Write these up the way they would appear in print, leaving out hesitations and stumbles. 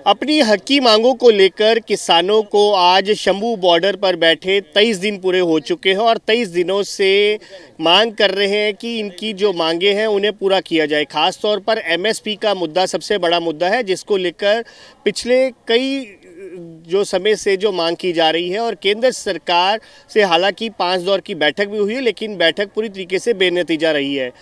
अपनी हकी मांगों को लेकर किसानों को आज शंभू बॉर्डर पर बैठे 23 दिन पूरे हो चुके हैं और 23 दिनों से मांग कर रहे हैं कि इनकी जो मांगे हैं उन्हें पूरा किया जाए। खास तौर पर एमएसपी का मुद्दा सबसे बड़ा मुद्दा है, जिसको लेकर पिछले कई जो समय से जो मांग की जा रही है और केंद्र सरकार से हालांकि 5 दौर की बैठक भी हुई है, लेकिन बैठक पूरी तरीके से बेनतीजा रही है।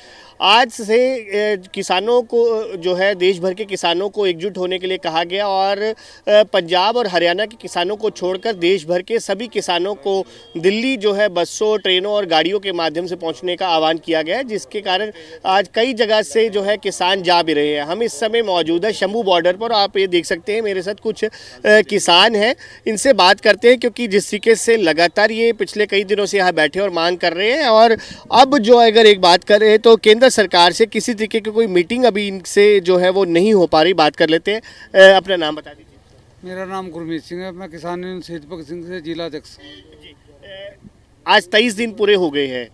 आज से किसानों को जो है देश भर के किसानों को एकजुट होने के लिए कहा गया और पंजाब और हरियाणा के किसानों को छोड़कर देश भर के सभी किसानों को दिल्ली जो है बसों, ट्रेनों और गाड़ियों के माध्यम से पहुंचने का आह्वान किया गया है, जिसके कारण आज कई जगह से जो है किसान जा भी रहे हैं। हम इस समय मौजूद है शंभू बॉर्डर पर। आप ये देख सकते हैं मेरे साथ कुछ किसान हैं, इनसे बात करते हैं, क्योंकि जिस तरीके से लगातार ये पिछले कई दिनों से यहाँ बैठे और मांग कर रहे हैं और अब जो अगर एक बात करें तो केंद्र सरकार से किसी तरीके की कोई मीटिंग अभी इनसे जो है वो नहीं हो पा रही। बात कर लेते हैं। अपना नाम बता दीजिए। मेरा नाम गुरमीत सिंह है, मैं किसान यूनियन शहीद भगत सिंह से जिला अध्यक्ष। आज 23 दिन पूरे हो गए हैं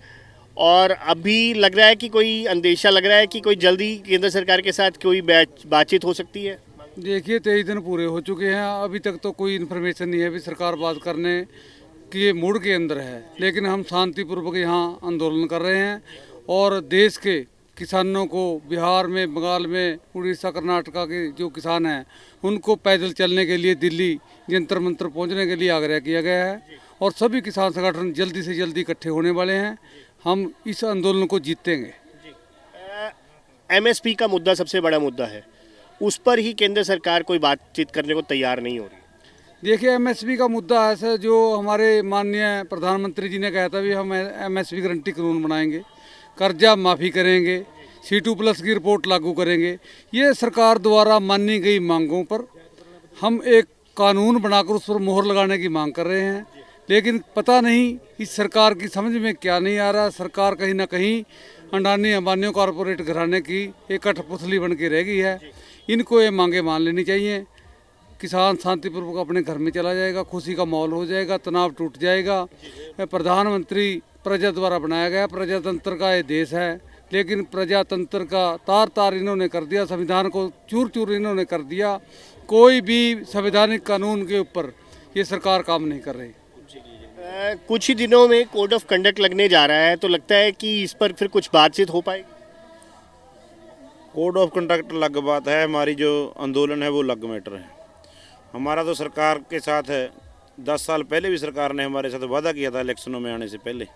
और अभी लग रहा है कि कोई अंदेशा लग रहा है कि कोई जल्दी केंद्र सरकार के साथ कोई बातचीत हो सकती है। देखिए 23 दिन पूरे हो चुके हैं, अभी तक तो कोई इन्फॉर्मेशन नहीं है। अभी सरकार बात करने के मूड के अंदर है, लेकिन हम शांतिपूर्वक यहाँ आंदोलन कर रहे हैं और देश के किसानों को बिहार में, बंगाल में, उड़ीसा, कर्नाटका के जो किसान हैं उनको पैदल चलने के लिए दिल्ली जंतर मंतर पहुँचने के लिए आग्रह किया गया है और सभी किसान संगठन जल्दी से जल्दी इकट्ठे होने वाले हैं। हम इस आंदोलन को जीतेंगे। एमएसपी का मुद्दा सबसे बड़ा मुद्दा है, उस पर ही केंद्र सरकार कोई बातचीत करने को तैयार नहीं हो रही। देखिए एमएसपी का मुद्दा ऐसा जो हमारे माननीय प्रधानमंत्री जी ने कहा था भी हम एमएसपी गारंटी कानून बनाएंगे, कर्जा माफ़ी करेंगे, C2+ की रिपोर्ट लागू करेंगे। ये सरकार द्वारा मानी गई मांगों पर हम एक कानून बनाकर उस पर मोहर लगाने की मांग कर रहे हैं, लेकिन पता नहीं इस सरकार की समझ में क्या नहीं आ रहा। सरकार कहीं ना कहीं अडानी अंबानी कॉरपोरेट घराने की एक कठपुतली बन के रह गई है। इनको ये मांगे मान लेनी चाहिए। किसान शांतिपूर्वक अपने घर में चला जाएगा, खुशी का माहौल हो जाएगा, तनाव टूट जाएगा। प्रधानमंत्री प्रजा द्वारा बनाया गया, प्रजातंत्र का ये देश है, लेकिन प्रजातंत्र का तार तार इन्होंने कर दिया, संविधान को चूर चूर इन्होंने कर दिया। कोई भी संवैधानिक कानून के ऊपर ये सरकार काम नहीं कर रही। कुछ ही दिनों में कोड ऑफ कंडक्ट लगने जा रहा है, तो लगता है कि इस पर फिर कुछ बातचीत हो पाएगी। कोड ऑफ कंडक्ट अलग बात है, हमारी जो आंदोलन है वो अलग मैटर है। हमारा तो सरकार के साथ है, 10 साल पहले भी सरकार ने हमारे साथ वादा किया था इलेक्शनों में आने से पहले,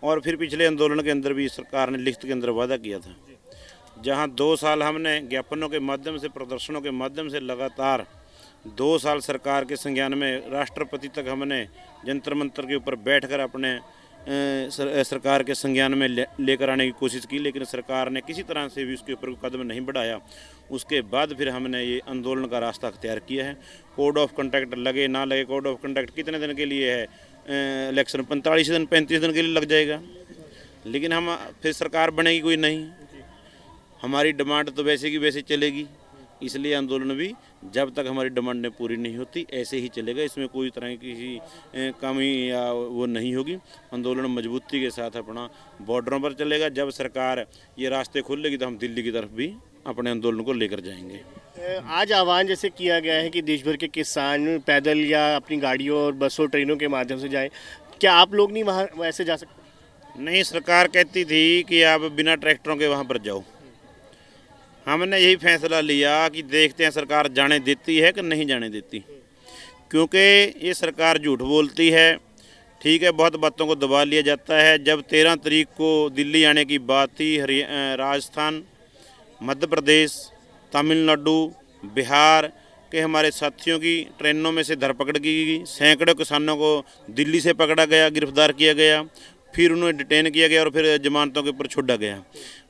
और फिर पिछले आंदोलन के अंदर भी सरकार ने लिखित के अंदर वादा किया था। जहां 2 साल हमने ज्ञापनों के माध्यम से, प्रदर्शनों के माध्यम से लगातार 2 साल सरकार के संज्ञान में, राष्ट्रपति तक हमने जंतर मंतर के ऊपर बैठकर अपने सरकार के संज्ञान में लेकर आने की कोशिश की, लेकिन सरकार ने किसी तरह से भी उसके ऊपर कदम नहीं बढ़ाया। उसके बाद फिर हमने ये आंदोलन का रास्ता अख्तियार किया है। कोड ऑफ कंडक्ट लगे ना लगे, कोड ऑफ कंडक्ट कितने दिन के लिए है, इलेक्शन 45 दिन 35 दिन के लिए लग जाएगा, लेकिन हम फिर सरकार बनेगी कोई नहीं। हमारी डिमांड तो वैसे की वैसे चलेगी, इसलिए आंदोलन भी जब तक हमारी डिमांडें पूरी नहीं होती ऐसे ही चलेगा। इसमें कोई तरह की किसी कमी या वो नहीं होगी। आंदोलन मजबूती के साथ अपना बॉर्डरों पर चलेगा। जब सरकार ये रास्ते खोलेगी तो हम दिल्ली की तरफ भी अपने आंदोलन को लेकर जाएंगे। आज आह्वान जैसे किया गया है कि देश भर के किसान पैदल या अपनी गाड़ियों और बसों, ट्रेनों के माध्यम से जाएं, क्या आप लोग नहीं वहाँ वैसे जा सकते? नहीं, सरकार कहती थी कि आप बिना ट्रैक्टरों के वहाँ पर जाओ। हमने यही फैसला लिया कि देखते हैं सरकार जाने देती है कि नहीं जाने देती, क्योंकि ये सरकार झूठ बोलती है। ठीक है, बहुत बातों को दबा लिया जाता है। जब 13 तारीख को दिल्ली आने की बात थी, राजस्थान, मध्य प्रदेश, तमिलनाडु, बिहार के हमारे साथियों की ट्रेनों में से धरपकड़ की गई। सैकड़ों किसानों को दिल्ली से पकड़ा गया, गिरफ्तार किया गया, फिर उन्हें डिटेन किया गया और फिर जमानतों के ऊपर छोड़ा गया।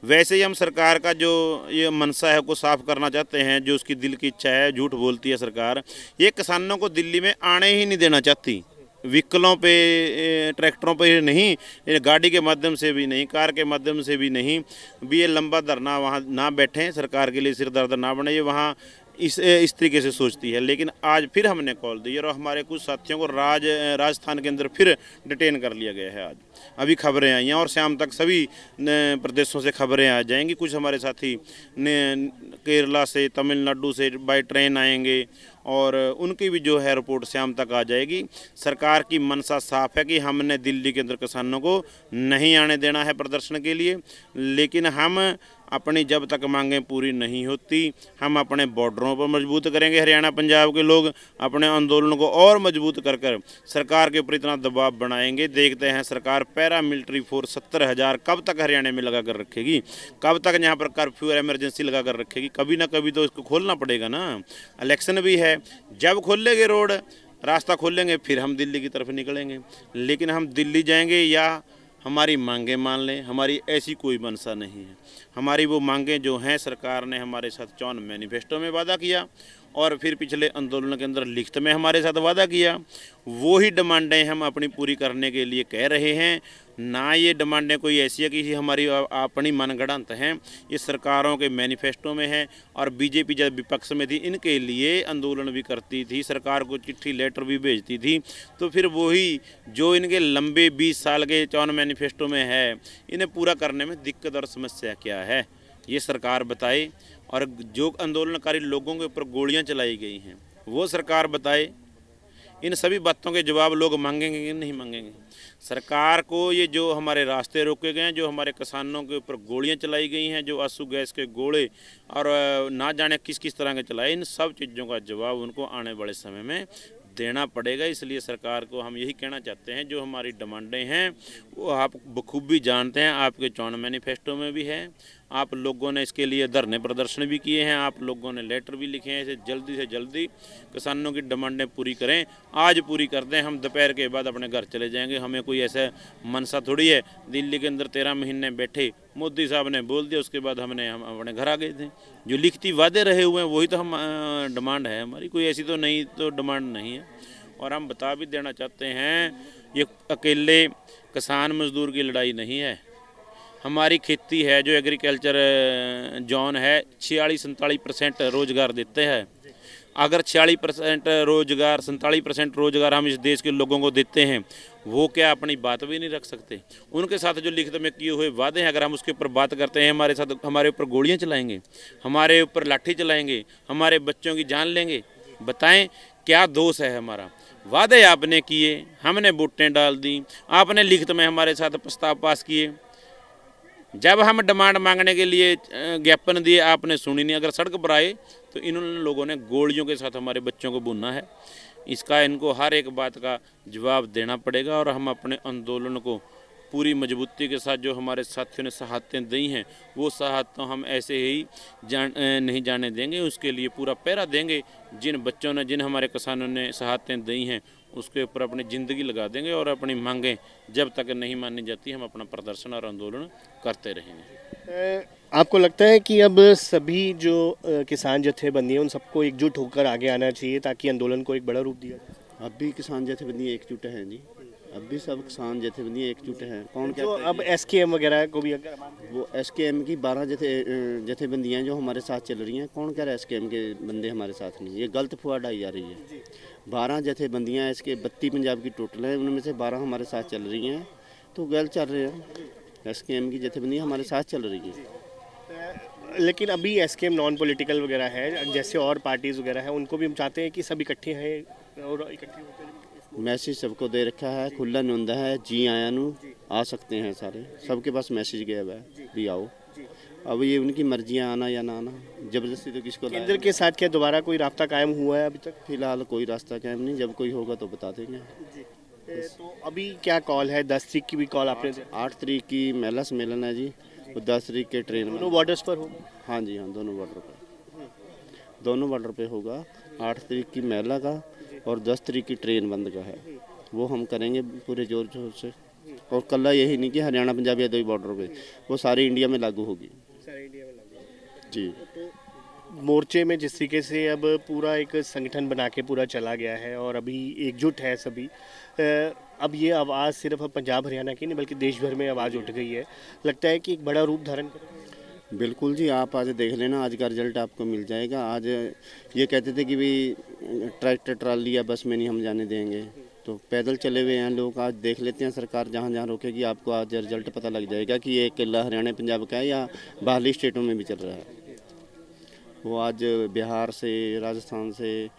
वैसे ही हम सरकार का जो ये मनसा है को साफ करना चाहते हैं, जो उसकी दिल की इच्छा है। झूठ बोलती है सरकार, ये किसानों को दिल्ली में आने ही नहीं देना चाहती। व्हीकलों पे, ट्रैक्टरों पे नहीं, गाड़ी के माध्यम से भी नहीं, कार के माध्यम से भी नहीं। भी ये लंबा धरना वहाँ ना बैठें, सरकार के लिए सिर दर्द ना बने। ये वहाँ इस तरीके से सोचती है। लेकिन आज फिर हमने कॉल दी और हमारे कुछ साथियों को राजस्थान के अंदर फिर डिटेन कर लिया गया है। आज अभी खबरें आई हैं और शाम तक सभी प्रदेशों से खबरें आ जाएंगी। कुछ हमारे साथी केरला से, तमिलनाडु से बाई ट्रेन आएंगे और उनकी भी जो है रिपोर्ट शाम तक आ जाएगी। सरकार की मनसा साफ है कि हमने दिल्ली के अंदर किसानों को नहीं आने देना है प्रदर्शन के लिए, लेकिन हम अपनी जब तक मांगें पूरी नहीं होती हम अपने बॉर्डरों पर मजबूत करेंगे। हरियाणा पंजाब के लोग अपने आंदोलन को और मजबूत कर कर सरकार के ऊपर इतना दबाव बनाएंगे। देखते हैं सरकार पैरा मिलिट्री फोर्स 70,000 कब तक हरियाणा में लगा कर रखेगी, कब तक यहाँ पर कर्फ्यू और इमरजेंसी लगा कर रखेगी। कभी ना कभी तो इसको खोलना पड़ेगा ना। इलेक्शन भी है, जब खोलेंगे रोड रास्ता खोलेंगे फिर हम दिल्ली की तरफ निकलेंगे। लेकिन हम दिल्ली जाएंगे या हमारी मांगें मान लें, हमारी ऐसी कोई मनसा नहीं है। हमारी वो मांगें जो हैं सरकार ने हमारे साथ 54 मैनिफेस्टो में वादा किया और फिर पिछले आंदोलन के अंदर लिखित में हमारे साथ वादा किया, वो ही डिमांडें हम अपनी पूरी करने के लिए कह रहे हैं। ना ये डिमांडें कोई ऐसी है कि हमारी अपनी मनगढ़ंत हैं, ये सरकारों के मैनिफेस्टो में है। और बीजेपी जब विपक्ष में थी इनके लिए आंदोलन भी करती थी, सरकार को चिट्ठी लेटर भी भेजती थी। तो फिर वही जो इनके लंबे 20 साल के 54 मैनिफेस्टो में है, इन्हें पूरा करने में दिक्कत और समस्या क्या है ये सरकार बताए। और जो आंदोलनकारी लोगों के ऊपर गोलियां चलाई गई हैं वो सरकार बताए। इन सभी बातों के जवाब लोग मांगेंगे कि नहीं मांगेंगे। सरकार को ये जो हमारे रास्ते रोके गए हैं, जो हमारे किसानों के ऊपर गोलियां चलाई गई हैं, जो आंसू गैस के गोले और ना जाने किस किस तरह के चलाए, इन सब चीज़ों का जवाब उनको आने वाले समय में देना पड़ेगा। इसलिए सरकार को हम यही कहना चाहते हैं, जो हमारी डिमांडें हैं वो आप बखूबी जानते हैं, आपके 54 मैनिफेस्टो में भी है। आप लोगों ने इसके लिए धरने प्रदर्शन भी किए हैं, आप लोगों ने लेटर भी लिखे हैं। इसे जल्दी से जल्दी किसानों की डिमांडें पूरी करें, आज पूरी कर दें। हम दोपहर के बाद अपने घर चले जाएंगे। हमें कोई ऐसा मनसा थोड़ी है दिल्ली के अंदर 13 महीने बैठे, मोदी साहब ने बोल दिया उसके बाद हम अपने घर आ गए थे। जो लिखती वादे रहे हुए हैं वही तो हम डिमांड है हमारी, कोई ऐसी तो नहीं तो डिमांड नहीं है। और हम बता भी देना चाहते हैं, ये अकेले किसान मजदूर की लड़ाई नहीं है। हमारी खेती है जो एग्रीकल्चर जोन है 46-47% रोज़गार देते हैं। अगर 46% रोज़गार, 47% रोज़गार हम इस देश के लोगों को देते हैं, वो क्या अपनी बात भी नहीं रख सकते? उनके साथ जो लिखित में किए हुए वादे हैं अगर हम उसके ऊपर बात करते हैं, हमारे ऊपर गोलियां चलाएंगे, हमारे ऊपर लाठी चलाएंगे, हमारे बच्चों की जान लेंगे। बताएं क्या दोष है हमारा? वादे आपने किए, हमने वोटें डाल दी, आपने लिखित में हमारे साथ प्रस्ताव पास किए। जब हम डिमांड मांगने के लिए ज्ञापन दिए आपने सुनी नहीं। अगर सड़क पर आए तो इन लोगों ने गोलियों के साथ हमारे बच्चों को भूना है। इसका इनको हर एक बात का जवाब देना पड़ेगा। और हम अपने आंदोलन को पूरी मजबूती के साथ, जो हमारे साथियों ने शहादतें दी हैं वो शहादतें हम ऐसे ही नहीं जाने देंगे। उसके लिए पूरा पहरा देंगे। जिन बच्चों ने, जिन हमारे किसानों ने शहादतें दी हैं उसके ऊपर अपनी ज़िंदगी लगा देंगे। और अपनी मांगें जब तक नहीं मानी जाती हम अपना प्रदर्शन और आंदोलन करते रहेंगे। आपको लगता है कि अब सभी जो किसान जत्थेबंदी हैं उन सबको एकजुट होकर आगे आना चाहिए ताकि आंदोलन को एक बड़ा रूप दिया जाए? अब भी किसान जत्थेबंदियाँ एकजुट हैं जी, अब भी सब किसान जत्थेबंदियाँ एकजुट हैं। कौन जो कहता है अब एसकेएम वगैरह को भी अगर वो एसकेएम की 12 जत्थेबंदियाँ जो हमारे साथ चल रही हैं, कौन कह रहा है एसकेएम के बंदे हमारे साथ नहीं? ये गलत फुआ डाई जा रही है। 12 जत्थेबंदियाँ इसके 32 पंजाब की टोटल हैं, उनमें से 12 हमारे साथ चल रही हैं, तो गलत चल रहे हैं। एसकेएम की जत्थेबंदियाँ हमारे साथ चल रही हैं। लेकिन अभी एसकेएम नॉन पॉलिटिकल वगैरह है, जैसे और पार्टीज़ वगैरह हैं, उनको भी हम चाहते हैं कि सब इकट्ठे हैं और इकट्ठे होकर मैसेज सबको दे रखा है, खुला नुंदा है, जी आया नू आ सकते हैं सारे, सबके पास मैसेज गया हुआ है भी आओ। अब ये उनकी मर्जियाँ आना या ना आना, जबरदस्ती तो किसको केंद्र के साथ क्या दोबारा कोई रास्ता कायम हुआ है अभी तक? फिलहाल कोई रास्ता कायम नहीं, जब कोई होगा तो बता देंगे। तो अभी क्या कॉल है? 10 तारीख की भी कॉल आपने? 8 तारीख की महिला सम्मेलन है जी, वो 10 तारीख के ट्रेन में दोनों बॉर्डर्स पर हो? हाँ जी हाँ, दोनों बॉर्डर पे होगा। 8 तारीख की महिला का और 10 तारीख की ट्रेन बंद का है, वो हम करेंगे पूरे जोर शोर से। और कल यही नहीं कि हरियाणा पंजाब या दो ही बॉर्डर पे, वो सारी इंडिया में लागू होगी जी। मोर्चे में जिस तरीके से अब पूरा एक संगठन बना के पूरा चला गया है और अभी एकजुट है सभी, अब ये आवाज़ सिर्फ अब पंजाब हरियाणा की नहीं बल्कि देश भर में आवाज़ उठ गई है। लगता है कि एक बड़ा रूप धारण करेगा। बिल्कुल जी, आप आज देख लेना, आज का रिजल्ट आपको मिल जाएगा। आज ये कहते थे कि भाई ट्रैक्टर ट्राली या बस में नहीं हम जाने देंगे, तो पैदल चले हुए हैं लोग। आज देख लेते हैं, सरकार जहाँ जहाँ रोकेगी आपको आज रिजल्ट पता लग जाएगा कि ये किला हरियाणा पंजाब का है या बाहरी स्टेटों में भी चल रहा है। वो आज बिहार से, राजस्थान से,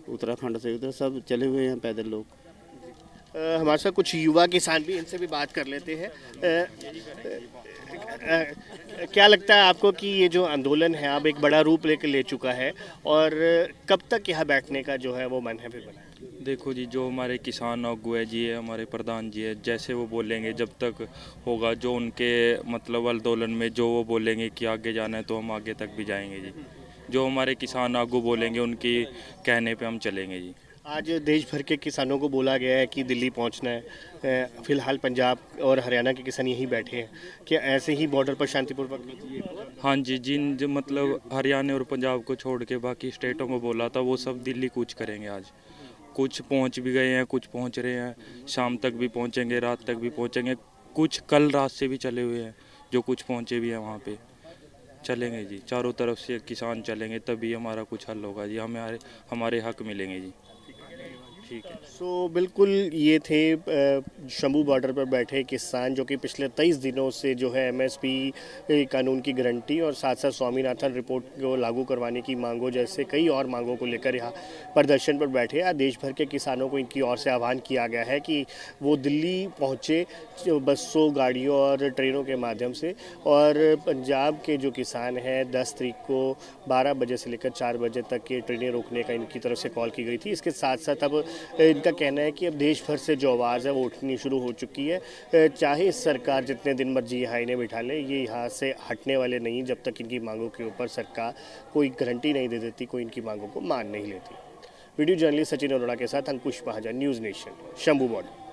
उत्तराखंड से, उधर सब चले हुए हैं पैदल लोग। हमारे साथ कुछ युवा किसान भी, इनसे भी बात कर लेते हैं। क्या लगता है आपको कि ये जो आंदोलन है अब एक बड़ा रूप लेकर ले चुका है, और कब तक यहाँ बैठने का जो है वो मन है फिर बना? देखो जी, जो हमारे किसान अगुए जी है, हमारे प्रधान जी है, जैसे वो बोलेंगे जब तक होगा, जो उनके मतलब आंदोलन में जो वो बोलेंगे कि आगे जाना है तो हम आगे तक भी जाएंगे जी। जो हमारे किसान आगू बोलेंगे उनकी कहने पे हम चलेंगे जी। आज देश भर के किसानों को बोला गया है कि दिल्ली पहुंचना है। फिलहाल पंजाब और हरियाणा के किसान यहीं बैठे हैं, क्या ऐसे ही बॉर्डर पर शांतिपूर्वक? हाँ जी, जिन जो मतलब हरियाणा और पंजाब को छोड़ के बाकी स्टेटों को बोला था वो सब दिल्ली कूच करेंगे आज। कुछ पहुंच भी गए हैं, कुछ पहुंच रहे हैं, शाम तक भी पहुंचेंगे, रात तक भी पहुंचेंगे। कुछ कल रात से भी चले हुए हैं, जो कुछ पहुंचे भी हैं वहाँ पे चलेंगे जी। चारों तरफ से किसान चलेंगे तभी हमारा कुछ हल होगा जी, हमें हमारे हक मिलेंगे जी। ठीक है। सो बिल्कुल ये थे शंभू बॉर्डर पर बैठे किसान, जो कि पिछले 23 दिनों से जो है एमएसपी कानून की गारंटी और साथ साथ स्वामीनाथन रिपोर्ट को लागू करवाने की मांगों जैसे कई और मांगों को लेकर यहाँ प्रदर्शन पर बैठे। आज देश भर के किसानों को इनकी ओर से आह्वान किया गया है कि वो दिल्ली पहुँचे बसों, गाड़ियों और ट्रेनों के माध्यम से। और पंजाब के जो किसान हैं 10 तारीख को 12 बजे से लेकर 4 बजे तक के ट्रेनें रोकने का इनकी तरफ से कॉल की गई थी। इसके साथ साथ अब इनका कहना है कि अब देश भर से जो आवाज़ है वो उठनी शुरू हो चुकी है। चाहे सरकार जितने दिन मर्जी यहाँ इन्हें बिठा ले, ये यहाँ से हटने वाले नहीं जब तक इनकी मांगों के ऊपर सरकार कोई गारंटी नहीं दे देती, कोई इनकी मांगों को मान नहीं लेती। वीडियो जर्नलिस्ट सचिन अरोड़ा के साथ अंकुश महाजन, न्यूज़ नेशन, शंभू बॉर्डर।